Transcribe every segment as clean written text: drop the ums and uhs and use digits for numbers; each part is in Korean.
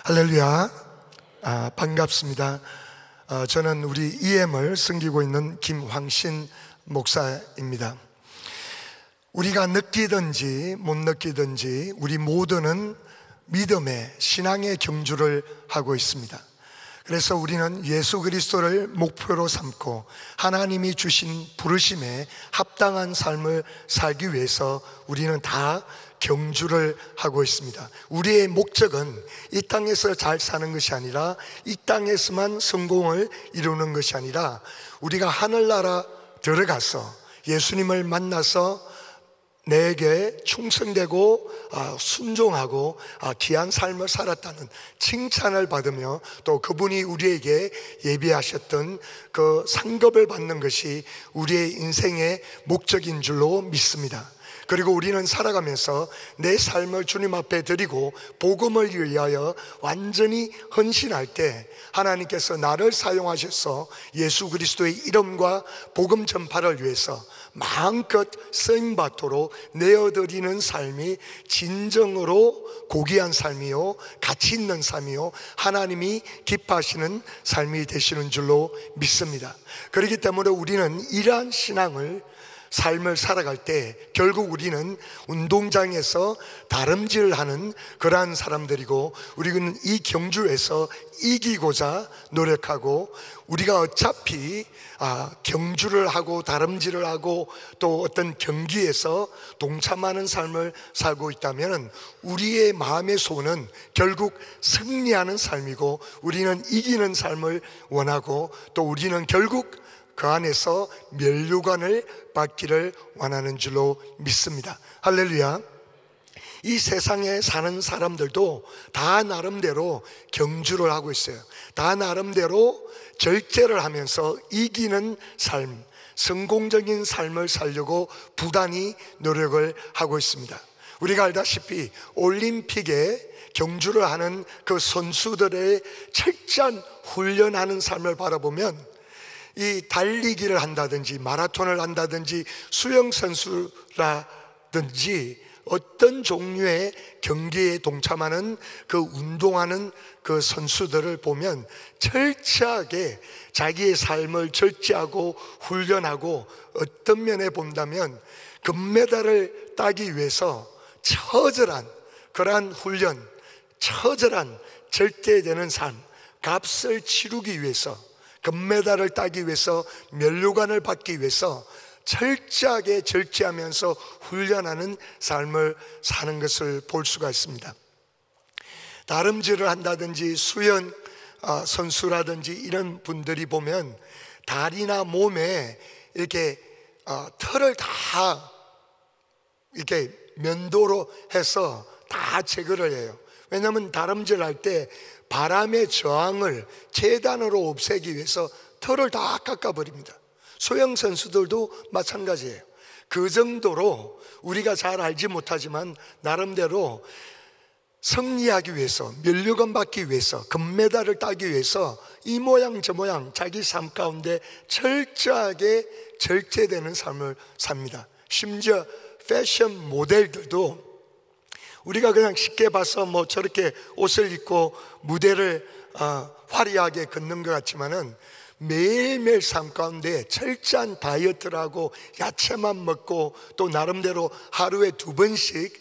할렐루야. 반갑습니다. 저는 우리 EM을 섬기고 있는 김황신 목사입니다. 우리가 느끼든지 못 느끼든지 우리 모두는 믿음의 신앙의 경주를 하고 있습니다. 그래서 우리는 예수 그리스도를 목표로 삼고 하나님이 주신 부르심에 합당한 삶을 살기 위해서 우리는 다 경주를 하고 있습니다. 우리의 목적은 이 땅에서 잘 사는 것이 아니라 이 땅에서만 성공을 이루는 것이 아니라 우리가 하늘나라 들어가서 예수님을 만나서 내게 충성되고 순종하고 귀한 삶을 살았다는 칭찬을 받으며 또 그분이 우리에게 예비하셨던 그 상급을 받는 것이 우리의 인생의 목적인 줄로 믿습니다. 그리고 우리는 살아가면서 내 삶을 주님 앞에 드리고 복음을 위하여 완전히 헌신할 때 하나님께서 나를 사용하셔서 예수 그리스도의 이름과 복음 전파를 위해서 마음껏 쓰임받도록 내어드리는 삶이 진정으로 고귀한 삶이요 가치 있는 삶이요 하나님이 기뻐하시는 삶이 되시는 줄로 믿습니다. 그렇기 때문에 우리는 이러한 삶을 살아갈 때 결국 우리는 운동장에서 다름질을 하는 그러한 사람들이고 우리는 이 경주에서 이기고자 노력하고 우리가 어차피 경주를 하고 다름질을 하고 또 어떤 경기에서 동참하는 삶을 살고 있다면 우리의 마음의 소원은 결국 승리하는 삶이고 우리는 이기는 삶을 원하고 또 우리는 결국 그 안에서 면류관을 받기를 원하는 줄로 믿습니다. 할렐루야. 이 세상에 사는 사람들도 다 나름대로 경주를 하고 있어요. 다 나름대로 절제를 하면서 이기는 삶, 성공적인 삶을 살려고 부단히 노력을 하고 있습니다. 우리가 알다시피 올림픽에 경주를 하는 그 선수들의 철저한 훈련하는 삶을 바라보면 이 달리기를 한다든지 마라톤을 한다든지 수영선수라든지 어떤 종류의 경기에 동참하는 그 운동하는 그 선수들을 보면 철저하게 자기의 삶을 절제하고 훈련하고 어떤 면에 본다면 금메달을 따기 위해서 처절한 그러한 훈련, 처절한 절제되는 삶, 값을 치르기 위해서 금메달을 따기 위해서 면류관을 받기 위해서 철저하게 절제하면서 훈련하는 삶을 사는 것을 볼 수가 있습니다. 다름질을 한다든지 수영 선수라든지 이런 분들이 보면 다리나 몸에 이렇게 털을 다 이렇게 면도로 해서 다 제거를 해요. 왜냐하면 다름질 할 때 바람의 저항을 최단으로 없애기 위해서 털을 다 깎아버립니다. 수영 선수들도 마찬가지예요. 그 정도로 우리가 잘 알지 못하지만 나름대로 승리하기 위해서 면류관 받기 위해서 금메달을 따기 위해서 이 모양 저 모양 자기 삶 가운데 철저하게 절제되는 삶을 삽니다. 심지어 패션 모델들도 우리가 그냥 쉽게 봐서 뭐 저렇게 옷을 입고 무대를 화려하게 걷는 것 같지만은 매일매일 삶 가운데 철저한 다이어트를 하고 야채만 먹고 또 나름대로 하루에 2번씩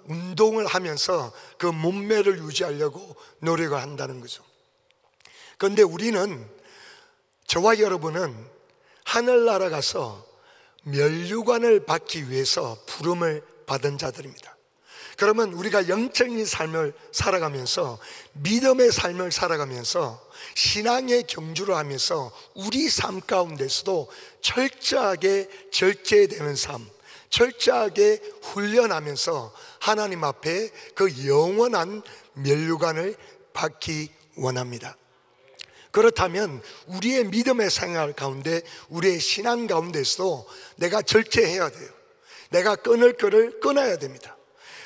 운동을 하면서 그 몸매를 유지하려고 노력을 한다는 거죠. 그런데 우리는, 저와 여러분은 하늘나라 가서 면류관을 받기 위해서 부름을 받은 자들입니다. 그러면 우리가 영적인 삶을 살아가면서 믿음의 삶을 살아가면서 신앙의 경주를 하면서 우리 삶 가운데서도 철저하게 절제되는 삶, 철저하게 훈련하면서 하나님 앞에 그 영원한 면류관을 받기 원합니다. 그렇다면 우리의 믿음의 생활 가운데 우리의 신앙 가운데서도 내가 절제해야 돼요. 내가 끊을 거를 끊어야 됩니다.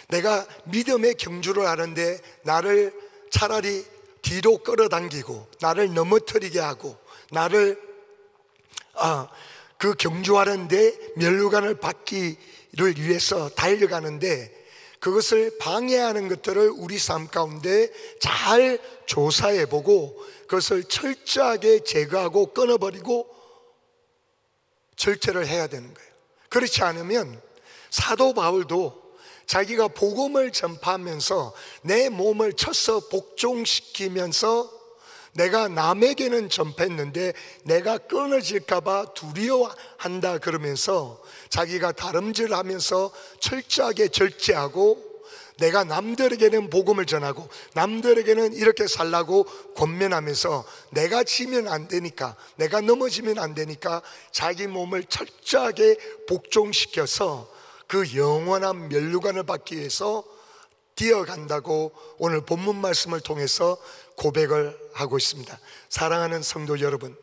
내가 믿음의 경주를 하는데 나를 차라리 뒤로 끌어당기고 나를 넘어뜨리게 하고 나를 그 경주하는데 면류관을 받기를 위해서 달려가는데 그 그것을 방해하는 것들을 우리 삶 가운데 잘 조사해보고 그것을 철저하게 제거하고 끊어버리고 절제를 해야 되는 거예요. 그렇지 않으면 사도 바울도 자기가 복음을 전파하면서 내 몸을 쳐서 복종시키면서 내가 남에게는 전파했는데 내가 끊어질까 봐 두려워한다 그러면서 자기가 다름질하면서 철저하게 절제하고 내가 남들에게는 복음을 전하고 남들에게는 이렇게 살라고 권면하면서 내가 지면 안 되니까, 내가 넘어지면 안 되니까 자기 몸을 철저하게 복종시켜서 그 영원한 면류관을 받기 위해서 뛰어간다고 오늘 본문 말씀을 통해서 고백을 하고 있습니다. 사랑하는 성도 여러분,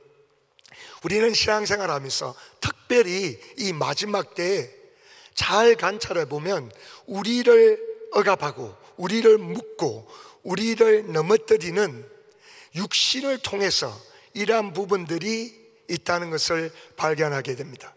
우리는 신앙생활 하면서 특별히 이 마지막 때에 잘 관찰해 보면 우리를 억압하고 우리를 묶고 우리를 넘어뜨리는 육신을 통해서 이러한 부분들이 있다는 것을 발견하게 됩니다.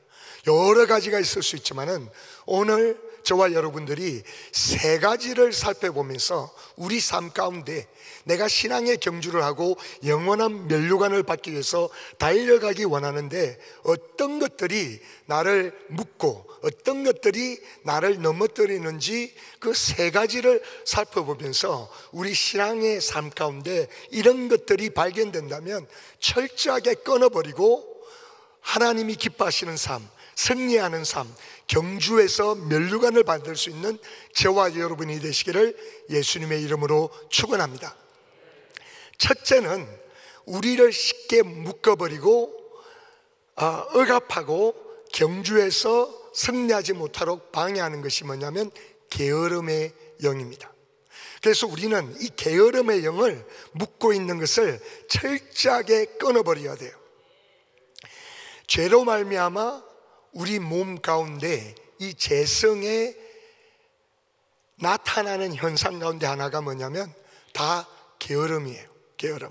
여러 가지가 있을 수 있지만은 오늘 저와 여러분들이 세 가지를 살펴보면서 우리 삶 가운데 내가 신앙의 경주를 하고 영원한 면류관을 받기 위해서 달려가기 원하는데 어떤 것들이 나를 묶고 어떤 것들이 나를 넘어뜨리는지 그 세 가지를 살펴보면서 우리 신앙의 삶 가운데 이런 것들이 발견된다면 철저하게 끊어버리고 하나님이 기뻐하시는 삶, 승리하는 삶, 경주에서 면류관을 받을 수 있는 저와 여러분이 되시기를 예수님의 이름으로 축원합니다. 첫째는 우리를 쉽게 묶어버리고 억압하고 경주에서 승리하지 못하도록 방해하는 것이 뭐냐면 게으름의 영입니다. 그래서 우리는 이 게으름의 영을 묶고 있는 것을 철저하게 끊어버려야 돼요. 죄로 말미암아 우리 몸 가운데 이 재성에 나타나는 현상 가운데 하나가 뭐냐면 다 게으름이에요. 게으름.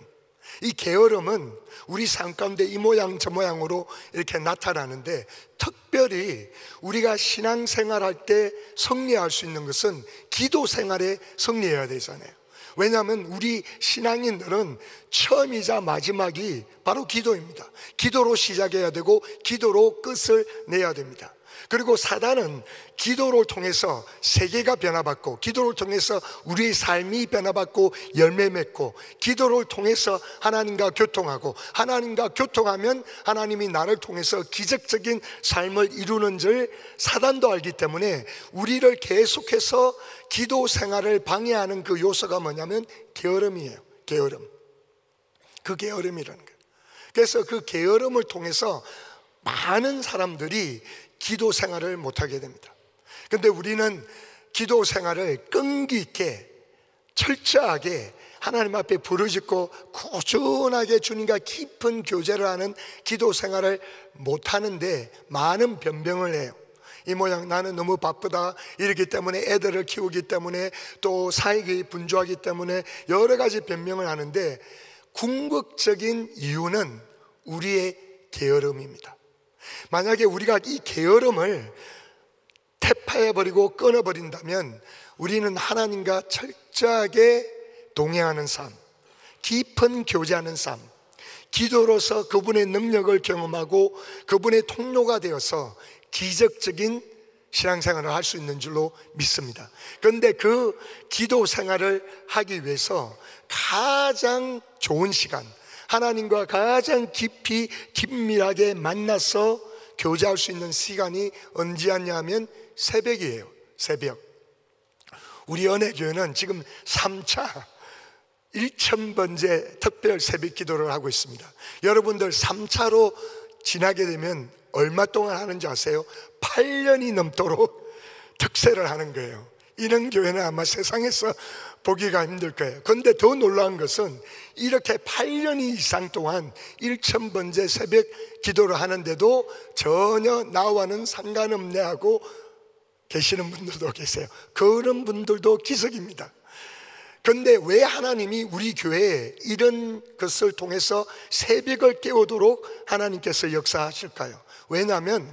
이 게으름은 우리 삶 가운데 이 모양 저 모양으로 이렇게 나타나는데 특별히 우리가 신앙생활할 때 승리할 수 있는 것은 기도 생활에 승리해야 되잖아요. 왜냐하면 우리 신앙인들은 처음이자 마지막이 바로 기도입니다. 기도로 시작해야 되고 기도로 끝을 내야 됩니다. 그리고 사단은 기도를 통해서 세계가 변화받고 기도를 통해서 우리의 삶이 변화받고 열매 맺고 기도를 통해서 하나님과 교통하고 하나님과 교통하면 하나님이 나를 통해서 기적적인 삶을 이루는 줄 사단도 알기 때문에 우리를 계속해서 기도 생활을 방해하는 그 요소가 뭐냐면 게으름이에요. 게으름. 그 게으름이라는 거예요. 그래서 그 게으름을 통해서 많은 사람들이 기도 생활을 못하게 됩니다. 그런데 우리는 기도 생활을 끈기 있게 철저하게 하나님 앞에 부르짖고 꾸준하게 주님과 깊은 교제를 하는 기도 생활을 못하는데 많은 변명을 해요. 이 모양 나는 너무 바쁘다 이러기 때문에 애들을 키우기 때문에 또 사역이 분주하기 때문에 여러 가지 변명을 하는데 궁극적인 이유는 우리의 게으름입니다. 만약에 우리가 이 게으름을 태파해버리고 끊어버린다면 우리는 하나님과 철저하게 동행하는 삶, 깊은 교제하는 삶, 기도로서 그분의 능력을 경험하고 그분의 통로가 되어서 기적적인 신앙생활을 할 수 있는 줄로 믿습니다. 그런데 그 기도 생활을 하기 위해서 가장 좋은 시간, 하나님과 가장 깊이 긴밀하게 만나서 교제할 수 있는 시간이 언제였냐 하면 새벽이에요. 새벽. 우리 은혜교회는 지금 3차 1000번째 특별 새벽 기도를 하고 있습니다. 여러분들 3차로 지나게 되면 얼마 동안 하는지 아세요? 8년이 넘도록 특세를 하는 거예요. 이런 교회는 아마 세상에서 보기가 힘들 거예요. 그런데 더 놀라운 것은 이렇게 8년 이상 동안 1000번째 새벽 기도를 하는데도 전혀 나와는 상관없네 하고 계시는 분들도 계세요. 그런 분들도 기적입니다. 그런데 왜 하나님이 우리 교회에 이런 것을 통해서 새벽을 깨우도록 하나님께서 역사하실까요? 왜냐하면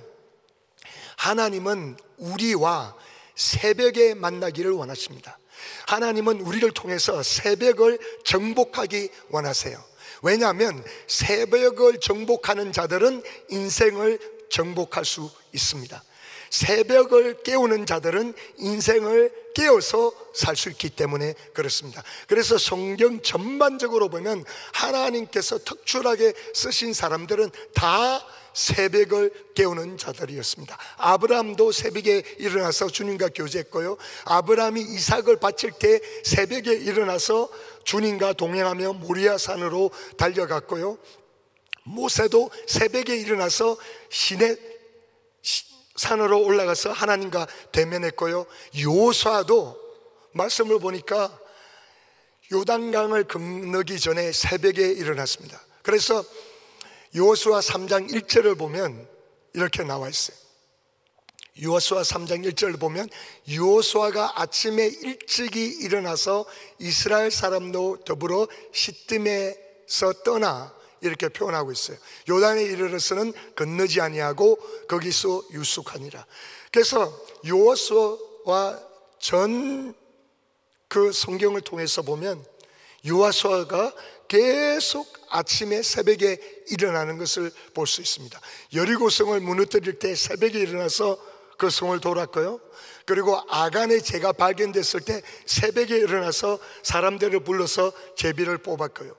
하나님은 우리와 새벽에 만나기를 원하십니다. 하나님은 우리를 통해서 새벽을 정복하기 원하세요. 왜냐하면 새벽을 정복하는 자들은 인생을 정복할 수 있습니다. 새벽을 깨우는 자들은 인생을 깨어서 살 수 있기 때문에 그렇습니다. 그래서 성경 전반적으로 보면 하나님께서 특출하게 쓰신 사람들은 다 새벽을 깨우는 자들이었습니다. 아브라함도 새벽에 일어나서 주님과 교제했고요, 아브라함이 이삭을 바칠 때 새벽에 일어나서 주님과 동행하며 모리아 산으로 달려갔고요, 모세도 새벽에 일어나서 시내 산으로 올라가서 하나님과 대면했고요, 여호수아도 말씀을 보니까 요단강을 건너기 전에 새벽에 일어났습니다. 그래서 여호수아 3장 1절을 보면 이렇게 나와 있어요. 여호수아 3장 1절을 보면 여호수아가 아침에 일찍이 일어나서 이스라엘 사람도 더불어 시뜸에서 떠나, 이렇게 표현하고 있어요. 요단에 이르러서는 건너지 아니하고 거기서 유숙하니라. 그래서 여호수아와 전 그 성경을 통해서 보면 여호수아가 계속 아침에 새벽에 일어나는 것을 볼 수 있습니다. 여리고성을 무너뜨릴 때 새벽에 일어나서 그 성을 돌았고요, 그리고 아간의 제가 발견됐을 때 새벽에 일어나서 사람들을 불러서 제비를 뽑았고요,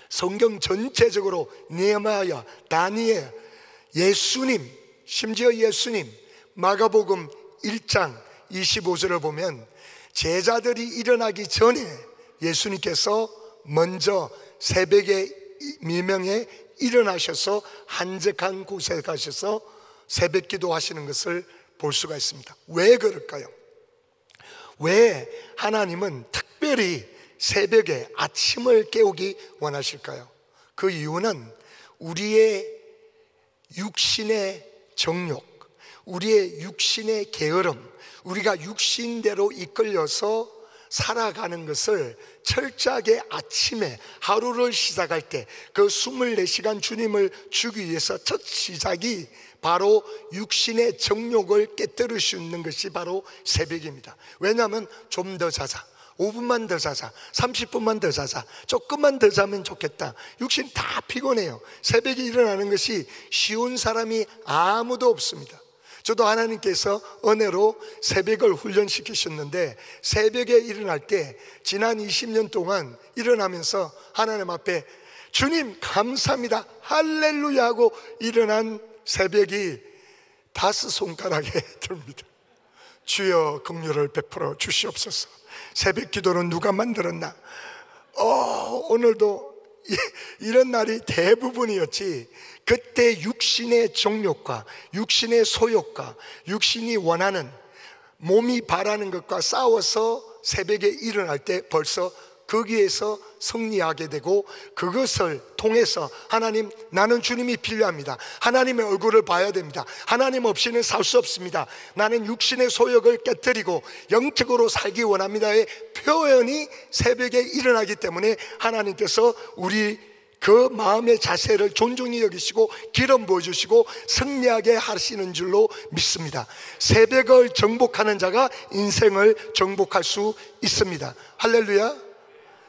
성경 전체적으로 느헤미야, 다니엘, 예수님, 심지어 예수님 마가복음 1장 25절을 보면 제자들이 일어나기 전에 예수님께서 먼저 새벽에 미명에 일어나셔서 한적한 곳에 가셔서 새벽 기도하시는 것을 볼 수가 있습니다. 왜 그럴까요? 왜 하나님은 특별히 새벽에 아침을 깨우기 원하실까요? 그 이유는 우리의 육신의 정욕, 우리의 육신의 게으름, 우리가 육신대로 이끌려서 살아가는 것을 철저하게 아침에 하루를 시작할 때 그 24시간 주님을 주기 위해서 첫 시작이 바로 육신의 정욕을 깨뜨릴 수 있는 것이 바로 새벽입니다. 왜냐하면 좀 더 자자, 5분만 더 자자, 30분만 더 자자, 조금만 더 자면 좋겠다, 육신 다 피곤해요. 새벽에 일어나는 것이 쉬운 사람이 아무도 없습니다. 저도 하나님께서 은혜로 새벽을 훈련시키셨는데 새벽에 일어날 때 지난 20년 동안 일어나면서 하나님 앞에 주님 감사합니다, 할렐루야 하고 일어난 새벽이 5손가락에 듭니다. 주여 긍휼을 베풀어 주시옵소서. 새벽 기도는 누가 만들었나? 오늘도 이런 날이 대부분이었지. 그때 육신의 정욕과 육신의 소욕과 육신이 원하는, 몸이 바라는 것과 싸워서 새벽에 일어날 때 벌써 거기에서 승리하게 되고, 그것을 통해서 하나님, 나는 주님이 필요합니다, 하나님의 얼굴을 봐야 됩니다, 하나님 없이는 살 수 없습니다, 나는 육신의 소욕을 깨뜨리고 영적으로 살기 원합니다의 표현이 새벽에 일어나기 때문에 하나님께서 우리 그 마음의 자세를 존중히 여기시고 기름 부어주시고 승리하게 하시는 줄로 믿습니다. 새벽을 정복하는 자가 인생을 정복할 수 있습니다. 할렐루야.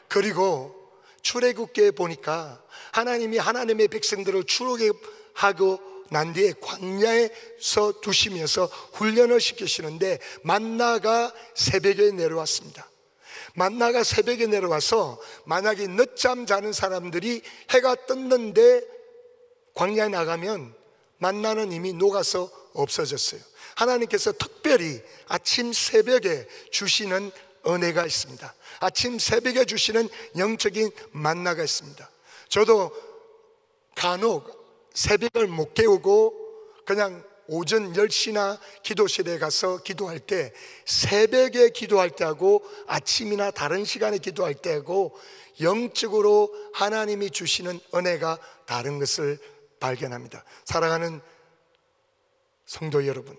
그리고 출애굽기에 보니까 하나님이 하나님의 백성들을 출애굽하고 난 뒤에 광야에서 두시면서 훈련을 시키시는데 만나가 새벽에 내려왔습니다. 만나가 새벽에 내려와서 만약에 늦잠 자는 사람들이 해가 떴는데 광야에 나가면 만나는 이미 녹아서 없어졌어요. 하나님께서 특별히 아침 새벽에 주시는 은혜가 있습니다. 아침 새벽에 주시는 영적인 만나가 있습니다. 저도 간혹 새벽을 못 깨우고 그냥 오전 10시나 기도실에 가서 기도할 때, 새벽에 기도할 때하고 아침이나 다른 시간에 기도할 때하고 영적으로 하나님이 주시는 은혜가 다른 것을 발견합니다. 사랑하는 성도 여러분,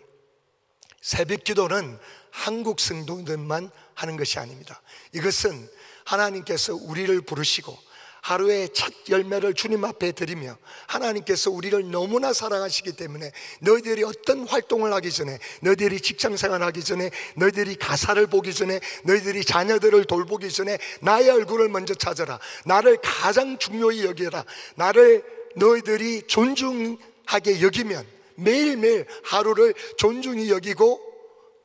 새벽 기도는 한국 성도들만 하는 것이 아닙니다. 이것은 하나님께서 우리를 부르시고 하루의 첫 열매를 주님 앞에 드리며, 하나님께서 우리를 너무나 사랑하시기 때문에 너희들이 어떤 활동을 하기 전에, 너희들이 직장생활 하기 전에, 너희들이 가사를 보기 전에, 너희들이 자녀들을 돌보기 전에 나의 얼굴을 먼저 찾아라. 나를 가장 중요히 여기라. 나를 너희들이 존중하게 여기면, 매일매일 하루를 존중히 여기고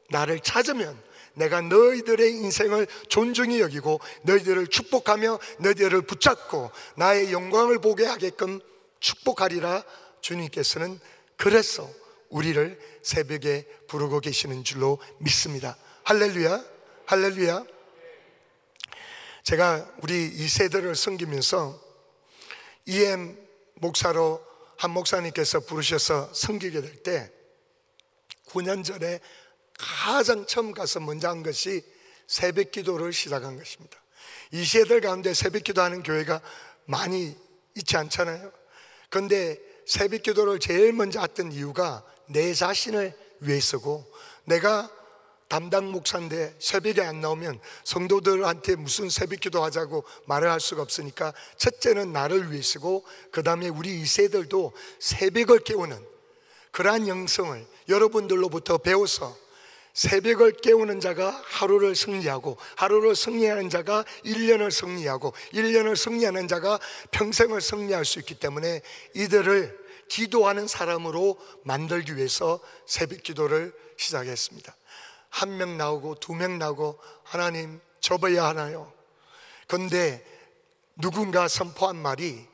나를 찾으면 내가 너희들의 인생을 존중히 여기고 너희들을 축복하며 너희들을 붙잡고 나의 영광을 보게 하게끔 축복하리라. 주님께서는 그래서 우리를 새벽에 부르고 계시는 줄로 믿습니다. 할렐루야, 할렐루야. 제가 우리 2세들을 섬기면서 EM 목사로 한 목사님께서 부르셔서 섬기게 될 때 9년 전에 가장 처음 가서 먼저 한 것이 새벽 기도를 시작한 것입니다. 2세들 가운데 새벽 기도하는 교회가 많이 있지 않잖아요. 그런데 새벽 기도를 제일 먼저 했던 이유가 내 자신을 위해서고, 내가 담당 목사인데 새벽에 안 나오면 성도들한테 무슨 새벽 기도 하자고 말을 할 수가 없으니까 첫째는 나를 위해서고, 그 다음에 우리 2세들도 새벽을 깨우는 그러한 영성을 여러분들로부터 배워서 새벽을 깨우는 자가 하루를 승리하고, 하루를 승리하는 자가 1년을 승리하고, 1년을 승리하는 자가 평생을 승리할 수 있기 때문에 이들을 기도하는 사람으로 만들기 위해서 새벽 기도를 시작했습니다. 1명 나오고 2명 나오고, 하나님 접어야 하나요? 그런데 누군가 선포한 말이,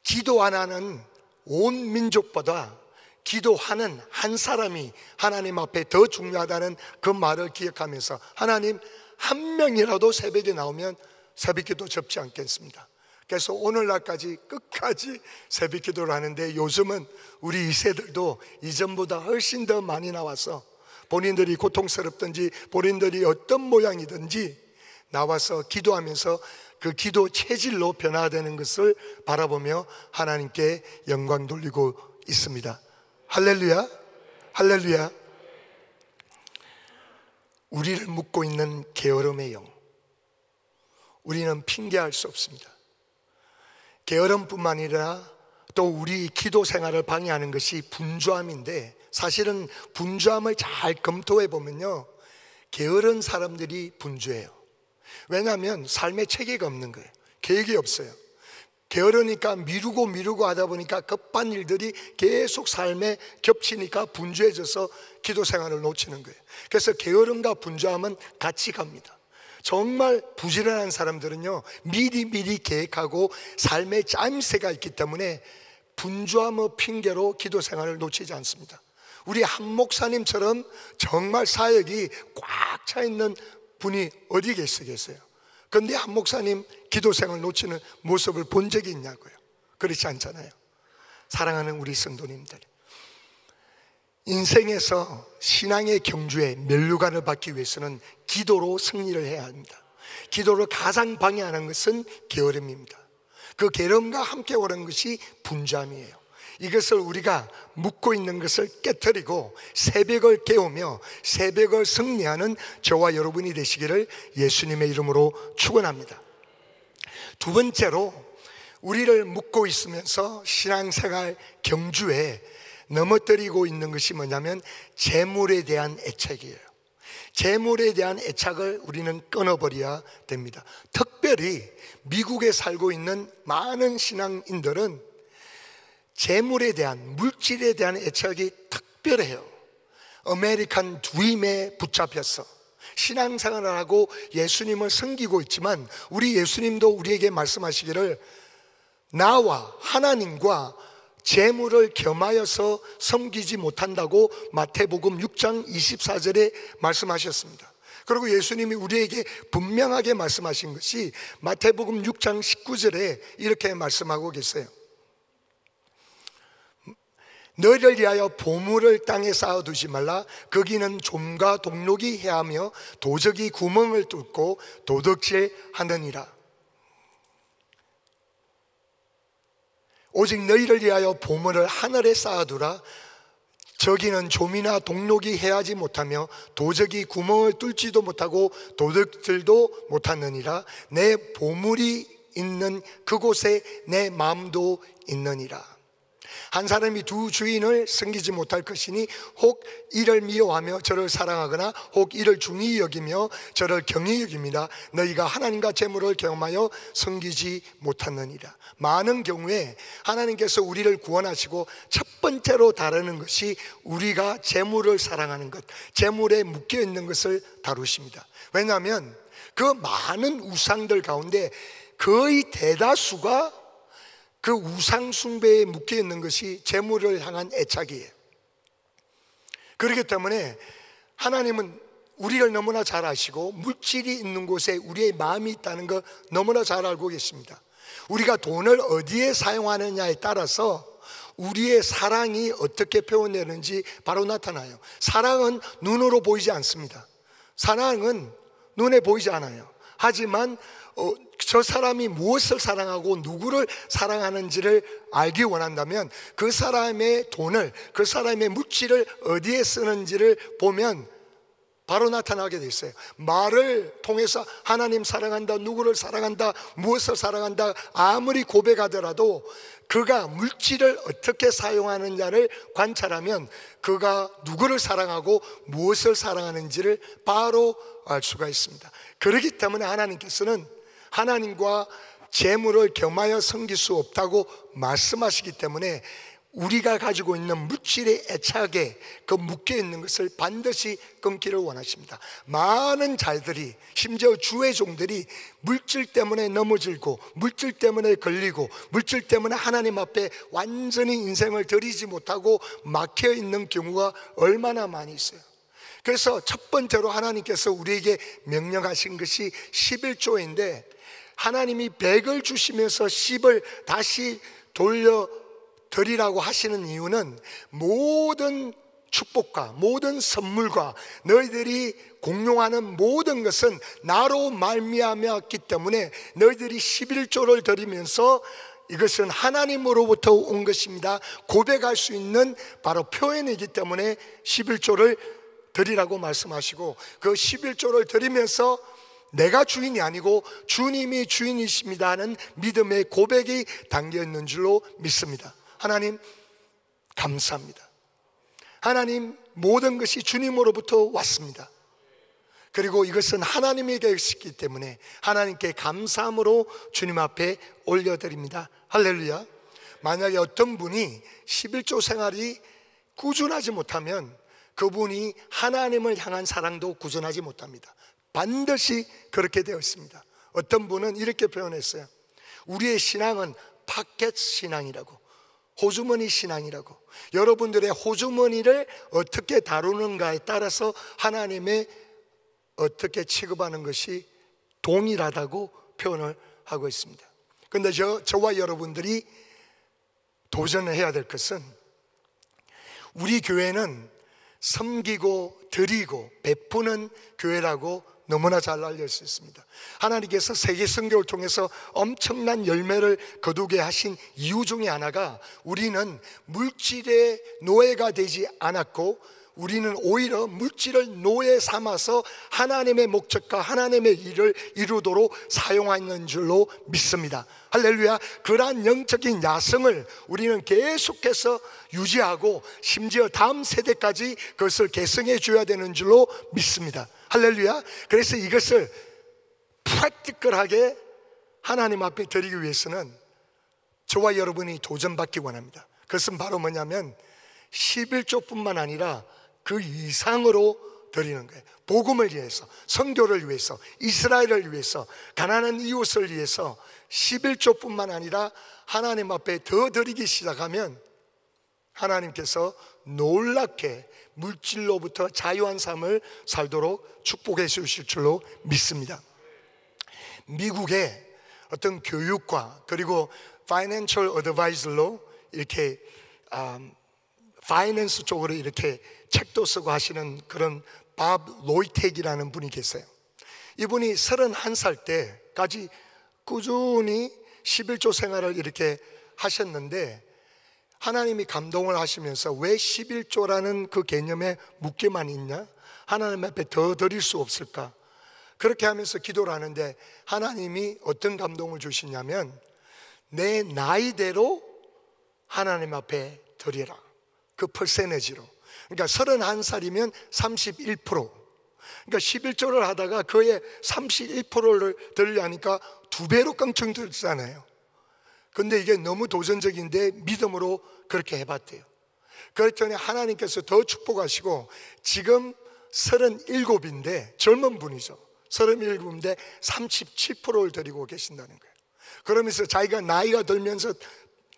기도 안 하는 온 민족보다 기도하는 한 사람이 하나님 앞에 더 중요하다는 그 말을 기억하면서, 하나님 한 명이라도 새벽에 나오면 새벽 기도 접지 않겠습니다. 그래서 오늘날까지 끝까지 새벽 기도를 하는데, 요즘은 우리 2세들도 이전보다 훨씬 더 많이 나와서 본인들이 고통스럽든지 본인들이 어떤 모양이든지 나와서 기도하면서 그 기도 체질로 변화되는 것을 바라보며 하나님께 영광 돌리고 있습니다. 할렐루야, 할렐루야. 우리를 묶고 있는 게으름의 영, 우리는 핑계할 수 없습니다. 게으름뿐만 아니라 또 우리 기도 생활을 방해하는 것이 분주함인데, 사실은 분주함을 잘 검토해 보면요, 게으른 사람들이 분주해요. 왜냐하면 삶에 체계가 없는 거예요. 계획이 없어요. 게으르니까 미루고 하다 보니까 급한 일들이 계속 삶에 겹치니까 분주해져서 기도 생활을 놓치는 거예요. 그래서 게으름과 분주함은 같이 갑니다. 정말 부지런한 사람들은요, 미리 계획하고 삶의 짜임새가 있기 때문에 분주함의 핑계로 기도 생활을 놓치지 않습니다. 우리 한 목사님처럼 정말 사역이 꽉 차 있는 분이 어디 계시겠어요? 그런데 한 목사님 기도 생활을 놓치는 모습을 본 적이 있냐고요? 그렇지 않잖아요. 사랑하는 우리 성도님들, 인생에서 신앙의 경주에 면류관을 받기 위해서는 기도로 승리를 해야 합니다. 기도를 가장 방해하는 것은 게으름입니다. 그 게으름과 함께 오는 것이 분주함이에요. 이것을 우리가 묻고 있는 것을 깨트리고 새벽을 깨우며 새벽을 승리하는 저와 여러분이 되시기를 예수님의 이름으로 축원합니다. 두 번째로, 우리를 묻고 있으면서 신앙생활 경주에 넘어뜨리고 있는 것이 뭐냐면 재물에 대한 애착이에요. 재물에 대한 애착을 우리는 끊어버려야 됩니다. 특별히 미국에 살고 있는 많은 신앙인들은 재물에 대한, 물질에 대한 애착이 특별해요. 아메리칸 드림에 붙잡혀서 신앙생활을 하고 예수님을 섬기고 있지만, 우리 예수님도 우리에게 말씀하시기를 나와 하나님과 재물을 겸하여서 섬기지 못한다고 마태복음 6장 24절에 말씀하셨습니다. 그리고 예수님이 우리에게 분명하게 말씀하신 것이 마태복음 6장 19절에 이렇게 말씀하고 계세요. 너희를 위하여 보물을 땅에 쌓아두지 말라. 거기는 좀과 동록이 해하며 도적이 구멍을 뚫고 도둑질하느니라. 오직 너희를 위하여 보물을 하늘에 쌓아두라. 저기는 좀이나 동록이 해하지 못하며 도적이 구멍을 뚫지도 못하고 도둑질도 못하느니라. 내 보물이 있는 그곳에 내 마음도 있느니라. 한 사람이 두 주인을 섬기지 못할 것이니 혹 이를 미워하며 저를 사랑하거나 혹 이를 중히 여기며 저를 경히 여깁니다. 너희가 하나님과 재물을 경험하여 섬기지 못하느니라. 많은 경우에 하나님께서 우리를 구원하시고 첫 번째로 다루는 것이 우리가 재물을 사랑하는 것, 재물에 묶여 있는 것을 다루십니다. 왜냐하면 그 많은 우상들 가운데 거의 대다수가 그 우상 숭배에 묶여 있는 것이 재물을 향한 애착이에요. 그렇기 때문에 하나님은 우리를 너무나 잘 아시고 물질이 있는 곳에 우리의 마음이 있다는 걸 너무나 잘 알고 계십니다. 우리가 돈을 어디에 사용하느냐에 따라서 우리의 사랑이 어떻게 표현되는지 바로 나타나요. 사랑은 눈으로 보이지 않습니다. 사랑은 눈에 보이지 않아요. 하지만 저 사람이 무엇을 사랑하고 누구를 사랑하는지를 알기 원한다면 그 사람의 돈을, 그 사람의 물질을 어디에 쓰는지를 보면 바로 나타나게 돼 있어요. 말을 통해서 하나님 사랑한다, 누구를 사랑한다, 무엇을 사랑한다 아무리 고백하더라도 그가 물질을 어떻게 사용하느냐를 관찰하면 그가 누구를 사랑하고 무엇을 사랑하는지를 바로 알 수가 있습니다. 그렇기 때문에 하나님께서는 하나님과 재물을 겸하여 섬길 수 없다고 말씀하시기 때문에 우리가 가지고 있는 물질의 애착에 그 묶여 있는 것을 반드시 끊기를 원하십니다. 많은 자들이, 심지어 주의 종들이 물질 때문에 넘어질고 물질 때문에 걸리고 물질 때문에 하나님 앞에 완전히 인생을 드리지 못하고 막혀 있는 경우가 얼마나 많이 있어요. 그래서 첫 번째로 하나님께서 우리에게 명령하신 것이 11조인데 하나님이 100을 주시면서 10을 다시 돌려 드리라고 하시는 이유는 모든 축복과 모든 선물과 너희들이 공용하는 모든 것은 나로 말미암았기 때문에 너희들이 11조를 드리면서 이것은 하나님으로부터 온 것입니다 고백할 수 있는 바로 표현이기 때문에 11조를 드리라고 말씀하시고 그 11조를 드리면서 내가 주인이 아니고 주님이 주인이십니다 하는 믿음의 고백이 담겨 있는 줄로 믿습니다. 하나님 감사합니다. 하나님 모든 것이 주님으로부터 왔습니다. 그리고 이것은 하나님에게 있기 때문에 하나님께 감사함으로 주님 앞에 올려드립니다. 할렐루야. 만약에 어떤 분이 11조 생활이 꾸준하지 못하면 그분이 하나님을 향한 사랑도 꾸준하지 못합니다. 반드시 그렇게 되어 있습니다. 어떤 분은 이렇게 표현했어요. 우리의 신앙은 파켓 신앙이라고, 호주머니 신앙이라고. 여러분들의 호주머니를 어떻게 다루는가에 따라서 하나님의 어떻게 취급하는 것이 동일하다고 표현을 하고 있습니다. 그런데 저와 여러분들이 도전을 해야 될 것은 우리 교회는 섬기고 드리고 베푸는 교회라고 너무나 잘 알려져 있습니다. 하나님께서 세계 선교를 통해서 엄청난 열매를 거두게 하신 이유 중에 하나가 우리는 물질의 노예가 되지 않았고 우리는 오히려 물질을 노예 삼아서 하나님의 목적과 하나님의 일을 이루도록 사용하는 줄로 믿습니다. 할렐루야. 그러한 영적인 야성을 우리는 계속해서 유지하고 심지어 다음 세대까지 그것을 계승해 줘야 되는 줄로 믿습니다. 할렐루야. 그래서 이것을 프랙티컬하게 하나님 앞에 드리기 위해서는 저와 여러분이 도전받기 원합니다. 그것은 바로 뭐냐면 11조뿐만 아니라 그 이상으로 드리는 거예요. 복음을 위해서, 선교를 위해서, 이스라엘을 위해서, 가난한 이웃을 위해서 11조뿐만 아니라 하나님 앞에 더 드리기 시작하면 하나님께서 놀랍게 물질로부터 자유한 삶을 살도록 축복해 주실 줄로 믿습니다. 미국의 어떤 교육과 그리고 파이낸셜 어드바이저로 이렇게 파이낸스 쪽으로 이렇게 책도 쓰고 하시는 그런 밥 로이텍이라는 분이 계세요. 이분이 31살 때까지 꾸준히 11조 생활을 이렇게 하셨는데 하나님이 감동을 하시면서 왜 11조라는 그 개념에 묶여만 있냐? 하나님 앞에 더 드릴 수 없을까? 그렇게 하면서 기도를 하는데 하나님이 어떤 감동을 주시냐면 내 나이대로 하나님 앞에 드리라. 그 퍼센티지로. 그러니까 31살이면 31%. 그러니까 11조를 하다가 그의 31%를 드리려니까 2배로 껑충 들잖아요. 근데 이게 너무 도전적인데 믿음으로 그렇게 해봤대요. 그랬더니 하나님께서 더 축복하시고 지금 37인데 젊은 분이죠. 37인데 37%를 드리고 계신다는 거예요. 그러면서 자기가 나이가 들면서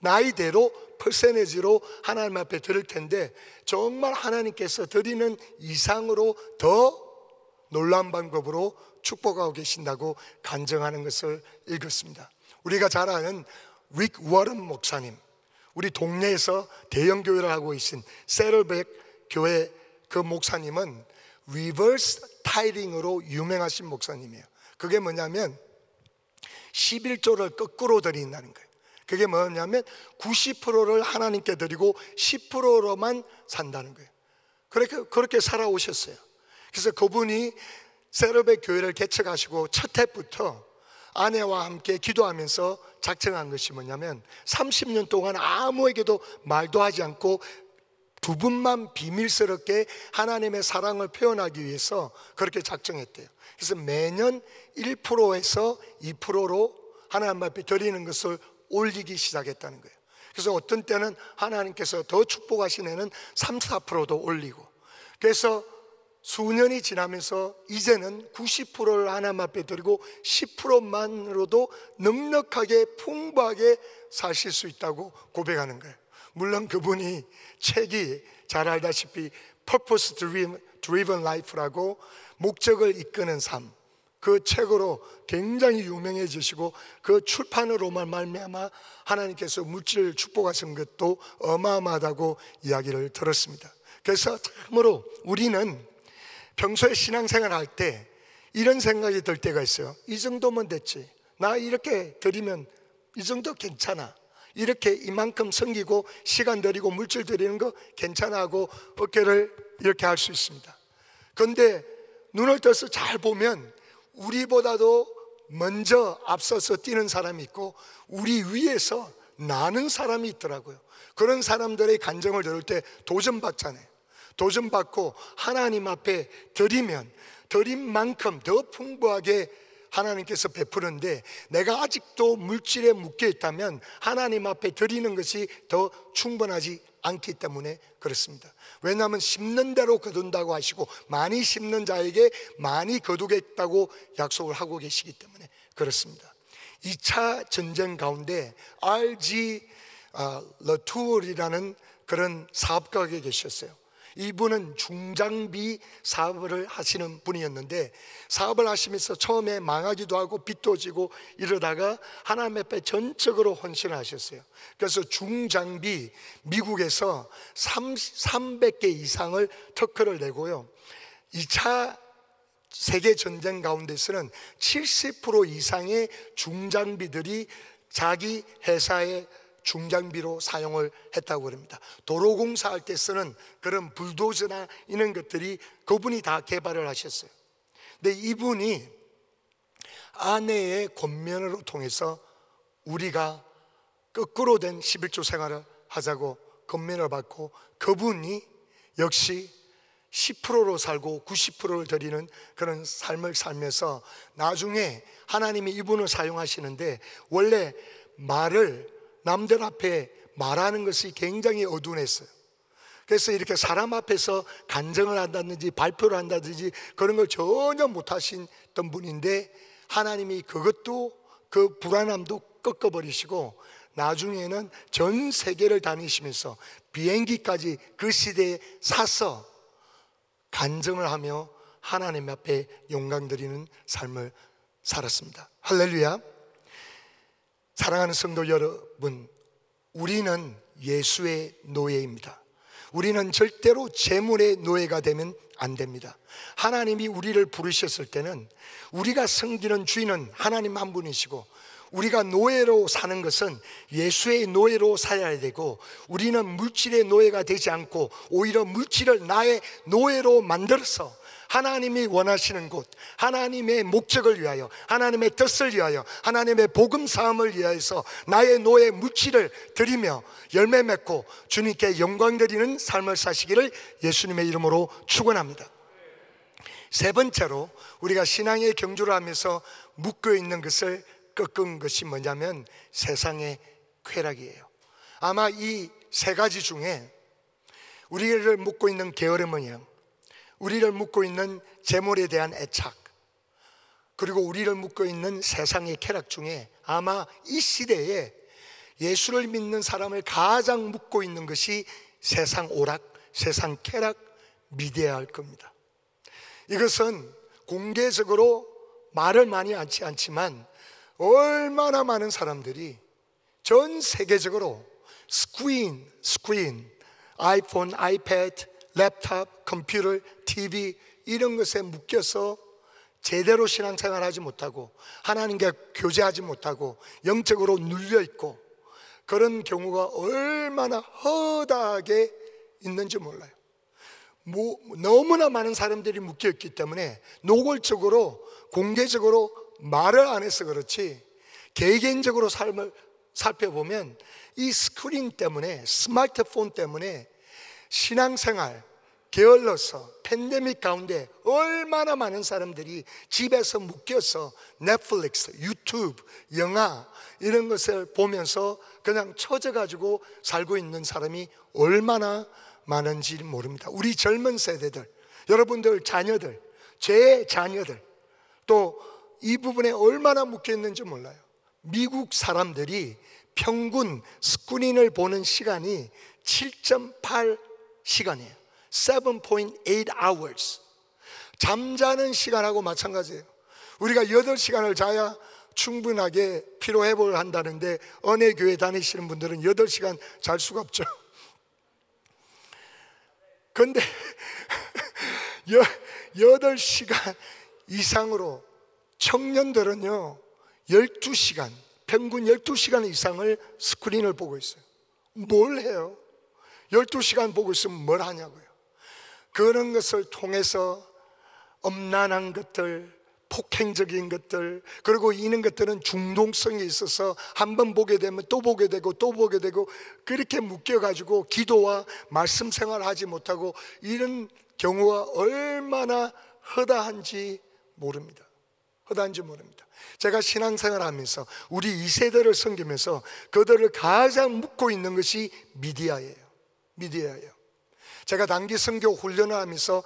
나이대로 퍼센티지로 하나님 앞에 드릴 텐데 정말 하나님께서 드리는 이상으로 더 놀라운 방법으로 축복하고 계신다고 간증하는 것을 읽었습니다. 우리가 잘 아는 릭 워런 목사님, 우리 동네에서 대형 교회를 하고 계신 세럴백 교회 그 목사님은 리버스 타이링으로 유명하신 목사님이에요. 그게 뭐냐면 11조를 거꾸로 드린다는 거예요. 그게 뭐냐면 90%를 하나님께 드리고 10%로만 산다는 거예요. 그렇게 살아오셨어요. 그래서 그분이 세르베 교회를 개척하시고 첫 해부터 아내와 함께 기도하면서 작정한 것이 뭐냐면 30년 동안 아무에게도 말도 하지 않고 두 분만 비밀스럽게 하나님의 사랑을 표현하기 위해서 그렇게 작정했대요. 그래서 매년 1%에서 2%로 하나님 앞에 드리는 것을 올리기 시작했다는 거예요. 그래서 어떤 때는 하나님께서 더 축복하신 애는 3, 4%도 올리고, 그래서 수년이 지나면서 이제는 90%를 하나님 앞에 드리고 10%만으로도 넉넉하게 풍부하게 사실 수 있다고 고백하는 거예요. 물론 그분이 책이 잘 알다시피 Purpose Driven Life라고 목적을 이끄는 삶, 그 책으로 굉장히 유명해지시고 그 출판으로만 말미암아 하나님께서 물질을 축복하신 것도 어마어마하다고 이야기를 들었습니다. 그래서 참으로 우리는 평소에 신앙생활 할 때 이런 생각이 들 때가 있어요. 이 정도면 됐지, 나 이렇게 드리면 이 정도 괜찮아, 이렇게 이만큼 섬기고 시간 들이고 물질 드리는 거 괜찮아 하고 어깨를 이렇게 할 수 있습니다. 그런데 눈을 떠서 잘 보면 우리보다도 먼저 앞서서 뛰는 사람이 있고 우리 위에서 나는 사람이 있더라고요. 그런 사람들의 간증을 들을 때 도전받잖아요. 도전받고 하나님 앞에 드리면 드린 만큼 더 풍부하게 하나님께서 베푸는데, 내가 아직도 물질에 묶여 있다면 하나님 앞에 드리는 것이 더 충분하지 않기 때문에 그렇습니다. 왜냐하면 심는 대로 거둔다고 하시고 많이 심는 자에게 많이 거두겠다고 약속을 하고 계시기 때문에 그렇습니다. 2차 전쟁 가운데 RG 러투얼이라는 그런 사업가가 계셨어요. 이분은 중장비 사업을 하시는 분이었는데 사업을 하시면서 처음에 망하기도 하고 빚도 지고 이러다가 하나님 앞에 전적으로 헌신을 하셨어요. 그래서 중장비 미국에서 300개 이상을 특허를 내고요, 2차 세계전쟁 가운데서는 70% 이상의 중장비들이 자기 회사의 중장비로 사용을 했다고 합니다. 도로공사할 때 쓰는 그런 불도저나 이런 것들이 그분이 다 개발을 하셨어요. 근데 이분이 아내의 권면으로 통해서 우리가 거꾸로 된 11조 생활을 하자고 권면을 받고 그분이 역시 10%로 살고 90%를 드리는 그런 삶을 살면서 나중에 하나님이 이분을 사용하시는데, 원래 말을 남들 앞에 말하는 것이 굉장히 어두웠어요. 그래서 이렇게 사람 앞에서 간증을 한다든지 발표를 한다든지 그런 걸 전혀 못하시던 분인데 하나님이 그것도 그 불안함도 꺾어버리시고 나중에는 전 세계를 다니시면서 비행기까지 그 시대에 사서 간증을 하며 하나님 앞에 영광 드리는 삶을 살았습니다. 할렐루야. 사랑하는 성도 여러분, 우리는 예수의 노예입니다. 우리는 절대로 재물의 노예가 되면 안 됩니다. 하나님이 우리를 부르셨을 때는 우리가 섬기는 주인은 하나님 한 분이시고 우리가 노예로 사는 것은 예수의 노예로 살아야 되고, 우리는 물질의 노예가 되지 않고 오히려 물질을 나의 노예로 만들어서 하나님이 원하시는 곳, 하나님의 목적을 위하여, 하나님의 뜻을 위하여, 하나님의 복음 사함을 위하여서 나의 노예 물질을 드리며 열매 맺고 주님께 영광 드리는 삶을 사시기를 예수님의 이름으로 축원합니다. 세 번째로 우리가 신앙의 경주를 하면서 묶여 있는 것을 꺾은 것이 뭐냐면 세상의 쾌락이에요. 아마 이 세 가지 중에 우리를 묶고 있는 게으름 모양, 우리를 묶고 있는 재물에 대한 애착, 그리고 우리를 묶고 있는 세상의 쾌락 중에 아마 이 시대에 예수를 믿는 사람을 가장 묶고 있는 것이 세상 오락, 세상 쾌락, 미디어일 겁니다. 이것은 공개적으로 말을 많이 하지 않지만 얼마나 많은 사람들이 전 세계적으로 스크린, 아이폰, 아이패드, 랩탑, 컴퓨터, TV 이런 것에 묶여서 제대로 신앙생활 하지 못하고 하나님과 교제하지 못하고 영적으로 눌려있고 그런 경우가 얼마나 허다하게 있는지 몰라요. 너무나 많은 사람들이 묶여있기 때문에 노골적으로 공개적으로 말을 안 해서 그렇지 개개인적으로 삶을 살펴보면 이 스크린 때문에, 스마트폰 때문에 신앙생활 게을러서 팬데믹 가운데 얼마나 많은 사람들이 집에서 묶여서 넷플릭스, 유튜브, 영화 이런 것을 보면서 그냥 처져가지고 살고 있는 사람이 얼마나 많은지 모릅니다. 우리 젊은 세대들, 여러분들 자녀들, 제 자녀들 또 이 부분에 얼마나 묶여있는지 몰라요. 미국 사람들이 평균 스크린을 보는 시간이 7.8 시간이에요. 7.8 hours. 잠자는 시간하고 마찬가지예요. 우리가 8시간을 자야 충분하게 피로회복을 한다는데 은혜 교회 다니시는 분들은 8시간 잘 수가 없죠. 근데 8시간 이상으로 청년들은요 12시간, 평균 12시간 이상을 스크린을 보고 있어요. 뭘 해요? 12시간 보고 있으면 뭘 하냐고요. 그런 것을 통해서 엄난한 것들, 폭행적인 것들, 그리고 이런 것들은 중독성이 있어서 한번 보게 되면 또 보게 되고 또 보게 되고 그렇게 묶여가지고 기도와 말씀 생활을 하지 못하고 이런 경우가 얼마나 허다한지 모릅니다. 허다한지 모릅니다. 제가 신앙생활을 하면서 우리 2세대를 섬기면서 그들을 가장 묶고 있는 것이 미디어예요. 제가 단기 선교 훈련을 하면서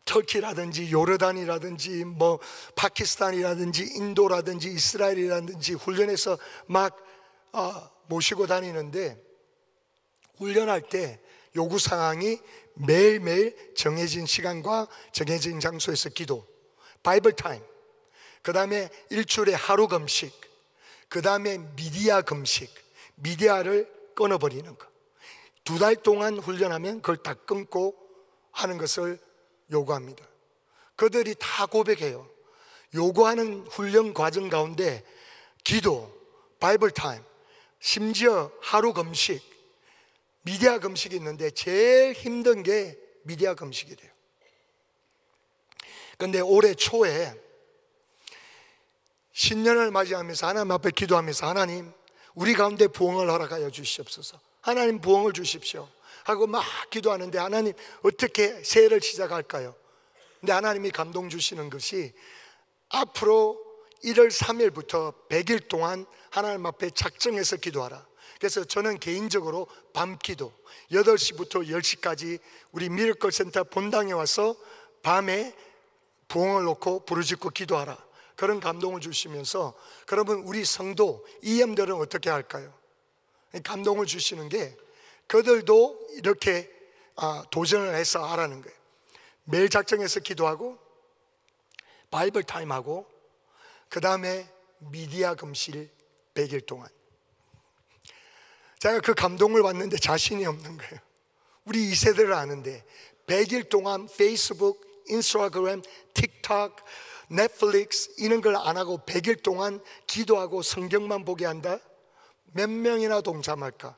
터키라든지 요르단이라든지 뭐 파키스탄이라든지 인도라든지 이스라엘이라든지 훈련해서 막 모시고 다니는데 훈련할 때 요구 사항이 매일매일 정해진 시간과 정해진 장소에서 기도, 바이블 타임, 그 다음에 일주일에 하루 금식, 그 다음에 미디어 금식, 미디어를 끊어버리는 것. 2달 동안 훈련하면 그걸 다 끊고 하는 것을 요구합니다. 그들이 다 고백해요. 요구하는 훈련 과정 가운데 기도, 바이블 타임, 심지어 하루 금식, 미디어 금식이 있는데 제일 힘든 게 미디어 금식이래요. 그런데 올해 초에 신년을 맞이하면서 하나님 앞에 기도하면서 하나님 우리 가운데 부흥을 허락하여 주시옵소서, 하나님 부흥을 주십시오 하고 막 기도하는데 하나님 어떻게 새해를 시작할까요? 근데 하나님이 감동 주시는 것이 앞으로 1월 3일부터 100일 동안 하나님 앞에 작정해서 기도하라. 그래서 저는 개인적으로 밤 기도 8시부터 10시까지 우리 미러클 센터 본당에 와서 밤에 부흥을 놓고 부르짖고 기도하라, 그런 감동을 주시면서 그러면 우리 성도 EM들은 어떻게 할까요? 감동을 주시는 게 그들도 이렇게 도전을 해서 하라는 거예요. 매일 작정해서 기도하고 바이블 타임하고 그 다음에 미디어 금식 100일 동안. 제가 그 감동을 받는데 자신이 없는 거예요. 우리 2세대를 아는데 100일 동안 페이스북, 인스타그램, 틱톡, 넷플릭스 이런 걸 안 하고 100일 동안 기도하고 성경만 보게 한다? 몇 명이나 동참할까?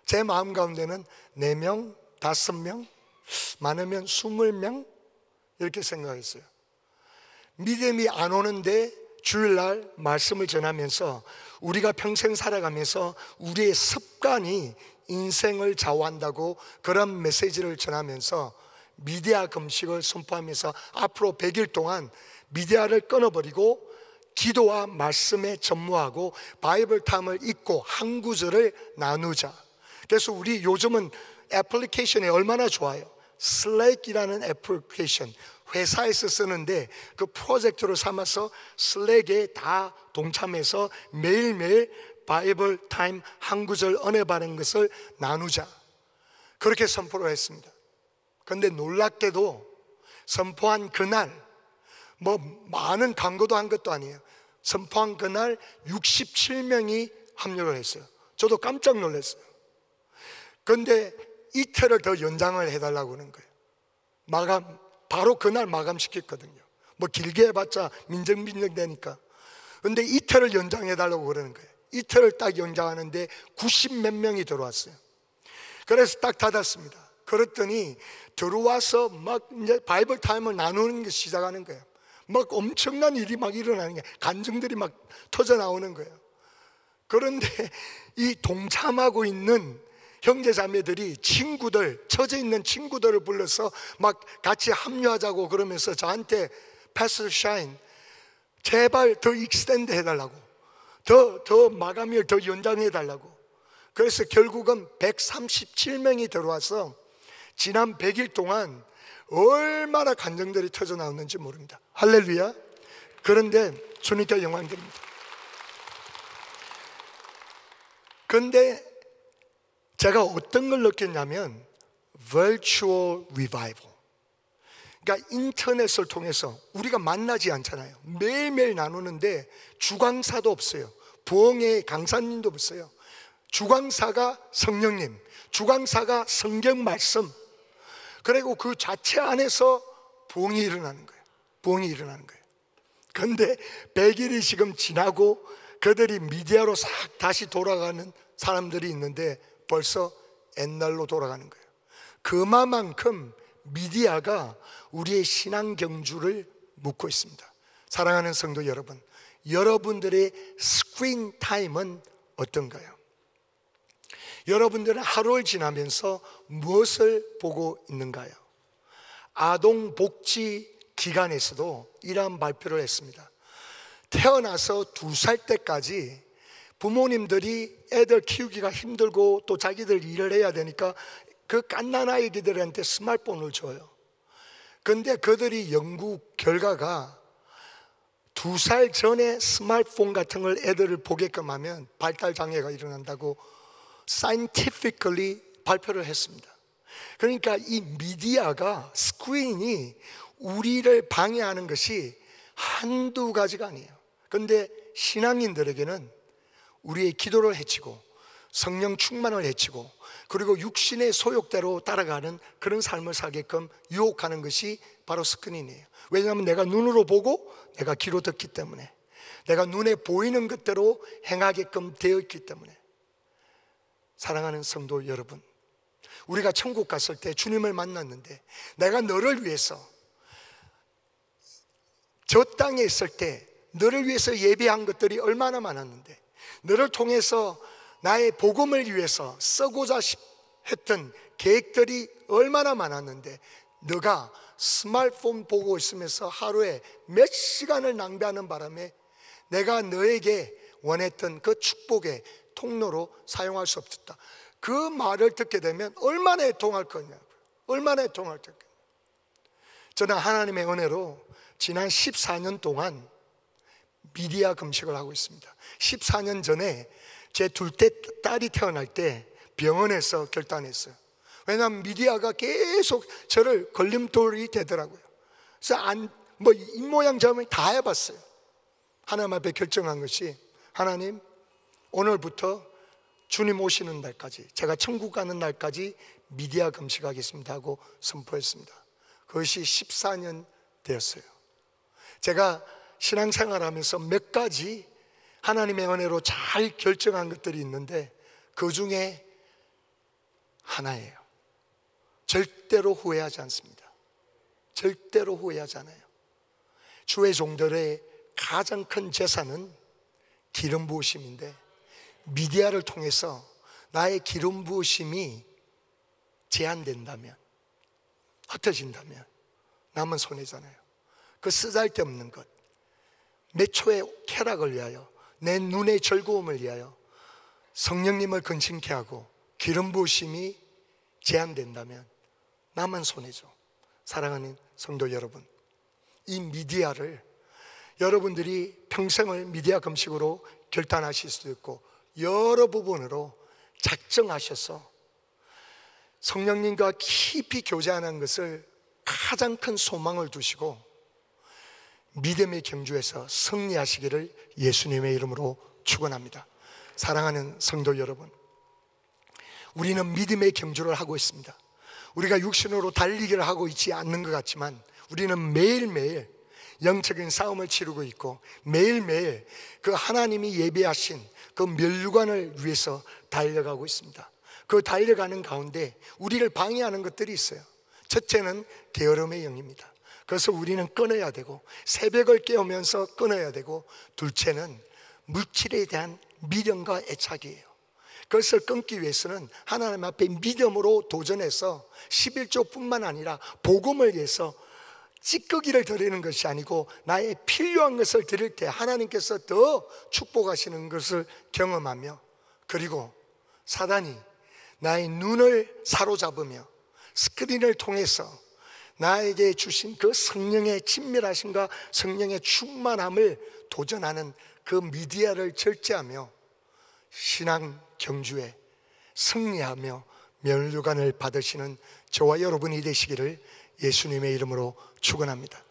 제 마음 가운데는 4명, 5명, 많으면 20명 이렇게 생각했어요. 믿음이 안 오는데 주일날 말씀을 전하면서 우리가 평생 살아가면서 우리의 습관이 인생을 좌우한다고 그런 메시지를 전하면서 미디어 금식을 선포하면서 앞으로 100일 동안 미디어를 끊어버리고 기도와 말씀에 전무하고 바이블 타임을 읽고 한 구절을 나누자. 그래서 우리 요즘은 애플리케이션이 얼마나 좋아요. 슬랙이라는 애플리케이션 회사에서 쓰는데 그 프로젝트로 삼아서 슬랙에 다 동참해서 매일매일 바이블 타임 한 구절 은혜 받은 것을 나누자. 그렇게 선포를 했습니다. 그런데 놀랍게도 선포한 그날 뭐 많은 광고도 한 것도 아니에요. 선포한 그날 67명이 합류를 했어요. 저도 깜짝 놀랐어요. 그런데 이틀을 더 연장을 해달라고 하는 거예요. 바로 그날 마감시켰거든요. 뭐 길게 해봤자 민정민정 되니까. 그런데 이틀을 연장해달라고 그러는 거예요. 이틀을 딱 연장하는데 90 몇 명이 들어왔어요. 그래서 딱 닫았습니다. 그랬더니 들어와서 막 이제 바이블 타임을 나누는 게 시작하는 거예요. 막 엄청난 일이 막 일어나는 게 간증들이 막 터져 나오는 거예요. 그런데 이 동참하고 있는 형제자매들이 친구들, 처져 있는 친구들을 불러서 막 같이 합류하자고 그러면서 저한테 패스터 샤인 제발 더 익스텐드 해달라고, 더 마감일 더 연장해달라고. 그래서 결국은 137명이 들어와서 지난 100일 동안 얼마나 간증들이 터져 나오는지 모릅니다. 할렐루야. 그런데 주님께 영광 드립니다. 그런데 제가 어떤 걸 느꼈냐면 virtual revival. 그러니까 인터넷을 통해서 우리가 만나지 않잖아요. 매일매일 나누는데 주강사도 없어요. 부흥의 강사님도 없어요. 주강사가 성령님, 주강사가 성경 말씀, 그리고 그 자체 안에서 부흥이 일어나는 거예요. 부흥이 일어나는 거예요. 그런데 100일이 지금 지나고 그들이 미디어로 싹 다시 돌아가는 사람들이 있는데 벌써 옛날로 돌아가는 거예요. 그만큼 미디어가 우리의 신앙 경주를 묶고 있습니다. 사랑하는 성도 여러분, 여러분들의 스크린 타임은 어떤가요? 여러분들은 하루를 지나면서 무엇을 보고 있는가요? 아동복지기관에서도 이러한 발표를 했습니다. 태어나서 2살 때까지 부모님들이 애들 키우기가 힘들고 또 자기들 일을 해야 되니까 그 갓난아이들한테 스마트폰을 줘요. 그런데 그들이 연구 결과가 2살 전에 스마트폰 같은 걸 애들을 보게끔 하면 발달장애가 일어난다고 scientifically 발표를 했습니다. 그러니까 이 미디어가, 스크린이 우리를 방해하는 것이 한두 가지가 아니에요. 그런데 신앙인들에게는 우리의 기도를 해치고 성령 충만을 해치고 그리고 육신의 소욕대로 따라가는 그런 삶을 살게끔 유혹하는 것이 바로 스크린이에요. 왜냐하면 내가 눈으로 보고 내가 귀로 듣기 때문에, 내가 눈에 보이는 것대로 행하게끔 되어 있기 때문에. 사랑하는 성도 여러분, 우리가 천국 갔을 때 주님을 만났는데 내가 너를 위해서 저 땅에 있을 때 너를 위해서 예배한 것들이 얼마나 많았는데, 너를 통해서 나의 복음을 위해서 쓰고자 했던 계획들이 얼마나 많았는데 너가 스마트폰 보고 있으면서 하루에 몇 시간을 낭비하는 바람에 내가 너에게 원했던 그 축복의 통로로 사용할 수 없었다. 그 말을 듣게 되면 얼마나 애통할 거냐고요. 얼마나 애통할 거냐고요. 저는 하나님의 은혜로 지난 14년 동안 미디어 금식을 하고 있습니다. 14년 전에 제 둘째 딸이 태어날 때 병원에서 결단했어요. 왜냐하면 미디어가 계속 저를 걸림돌이 되더라고요. 그래서 입모양 저모양 다 해봤어요. 하나님 앞에 결정한 것이, 하나님, 오늘부터 주님 오시는 날까지, 제가 천국 가는 날까지 미디어 금식하겠습니다 하고 선포했습니다. 그것이 14년 되었어요. 제가 신앙생활하면서 몇 가지 하나님의 은혜로 잘 결정한 것들이 있는데 그 중에 하나예요. 절대로 후회하지 않습니다. 절대로 후회하지 않아요. 주의 종들의 가장 큰 재산은 기름 부으심인데, 미디어를 통해서 나의 기름 부으심이 제한된다면, 흩어진다면 남은 손해잖아요. 그 쓰잘데없는 것, 몇 초의 쾌락을 위하여, 내 눈의 즐거움을 위하여 성령님을 근심케 하고 기름 부으심이 제한된다면 남은 손해죠. 사랑하는 성도 여러분, 이 미디어를 여러분들이 평생을 미디어 금식으로 결단하실 수도 있고, 여러 부분으로 작정하셔서 성령님과 깊이 교제하는 것을 가장 큰 소망을 두시고 믿음의 경주에서 승리하시기를 예수님의 이름으로 축원합니다. 사랑하는 성도 여러분, 우리는 믿음의 경주를 하고 있습니다. 우리가 육신으로 달리기를 하고 있지 않는 것 같지만 우리는 매일매일 영적인 싸움을 치르고 있고, 매일매일 그 하나님이 예비하신 그 멸류관을 위해서 달려가고 있습니다. 그 달려가는 가운데 우리를 방해하는 것들이 있어요. 첫째는 게으름의 영입니다. 그래서 우리는 끊어야 되고, 새벽을 깨우면서 끊어야 되고, 둘째는 물질에 대한 미련과 애착이에요. 그것을 끊기 위해서는 하나님 앞에 믿음으로 도전해서 11조뿐만 아니라 복음을 위해서 찌꺼기를 드리는 것이 아니고 나의 필요한 것을 드릴 때 하나님께서 더 축복하시는 것을 경험하며, 그리고 사단이 나의 눈을 사로잡으며 스크린을 통해서 나에게 주신 그 성령의 친밀하심과 성령의 충만함을 도전하는 그 미디어를 절제하며 신앙 경주에 승리하며 면류관을 받으시는 저와 여러분이 되시기를 예수님의 이름으로 축원합니다.